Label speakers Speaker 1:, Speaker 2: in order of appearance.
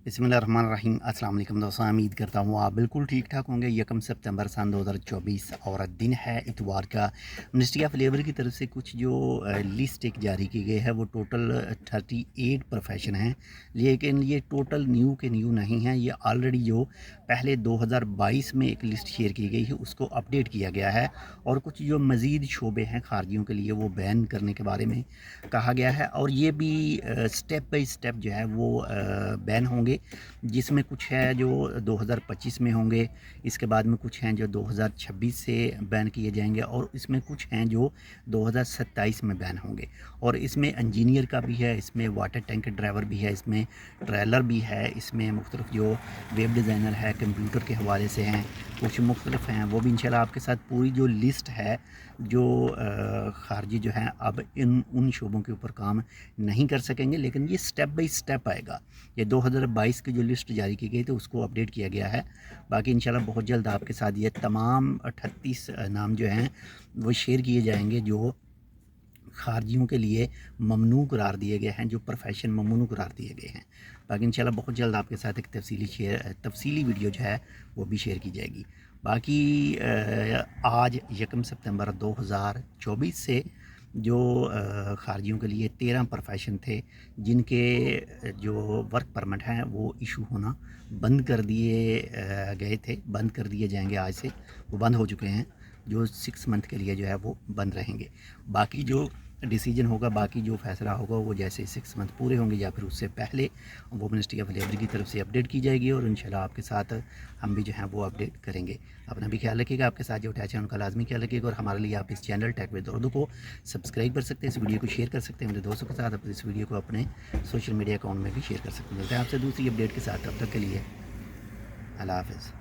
Speaker 1: बिस्मिल्लाहिर्रहमानिर्रहीम। अस्सलाम वालेकुम दोस्तों, उम्मीद करता हूँ आप बिल्कुल ठीक ठाक होंगे। 1 सितंबर सन 2024 और दिन है इतवार का। मिनिस्ट्री ऑफ लेबर की तरफ से कुछ जो लिस्ट एक जारी की गई है वो टोटल 38 प्रोफेशन हैं, लेकिन ये टोटल न्यू के न्यू नहीं हैं। ये ऑलरेडी जो पहले 2022 में एक लिस्ट शेयर की गई है उसको अपडेट किया गया है और कुछ जो मज़ीद शोबे हैं खारजियों के लिए वो बैन करने के बारे में कहा गया है और ये भी स्टेप बाई स्टेप जो है वो बैन होंगे, जिसमें कुछ है जो 2025 में होंगे, इसके बाद में कुछ हैं जो 2026 से बैन किए जाएंगे और इसमें कुछ हैं जो 2027 में बैन होंगे। और इसमें इंजीनियर का भी है, इसमें वाटर टैंकर ड्राइवर भी है, इसमें ट्रेलर भी है, इसमें मुख्तलिफ जो वेब डिज़ाइनर है कंप्यूटर के हवाले से हैं, कुछ मुख्तलिफ हैं। वो भी इंशाल्लाह आपके साथ पूरी जो लिस्ट है जो खारजी जो हैं अब उन शोबों के ऊपर काम नहीं कर सकेंगे, लेकिन ये स्टेप बाई स्टेप आएगा। ये 2022 की जो लिस्ट जारी की गई थी उसको अपडेट किया गया है। बाकी इंशाल्लाह बहुत जल्द आपके साथ ये तमाम 38 नाम जो हैं वो शेयर किए जाएंगे जो खारजियों के लिए ममनू करार दिए गए हैं, जो प्रोफेशन ममनू करार दिए गए हैं। बाकी इंशाल्लाह बहुत जल्द आपके साथ एक तफसीली वीडियो जो है वो भी शेयर की जाएगी। बाकी आज 1 सितंबर 2024 से जो खारजियों के लिए 13 प्रोफेशन थे जिनके जो वर्क परमिट हैं वो इशू होना बंद कर दिए गए थे, बंद कर दिए जाएंगे। आज से वो बंद हो चुके हैं, जो 6 मंथ के लिए जो है वो बंद रहेंगे। बाकी जो डिसीजन होगा, बाकी जो फ़ैसला होगा वो जैसे 6 मंथ पूरे होंगे या फिर उससे पहले वो मिनिस्ट्री ऑफ लेबर की तरफ से अपडेट की जाएगी और इंशाल्लाह आपके साथ हम भी जो हैं वो अपडेट करेंगे। अपना भी ख्याल रखिएगा, आपके साथ जो अटैच है उनका लाजमी ख्याल रखिएगा और हमारे लिए आप इस चैनल टेक विद उर्दू को सब्सक्राइब कर सकते हैं, इस वीडियो को शेयर कर सकते हैं मेरे दोस्तों के साथ, आप इस वीडियो को अपने सोशल मीडिया अकाउंट में भी शेयर कर सकते हैं। मिलते हैं आपसे दूसरी अपडेट के साथ, तब तक के लिए अल्लाह हाफ़िज़।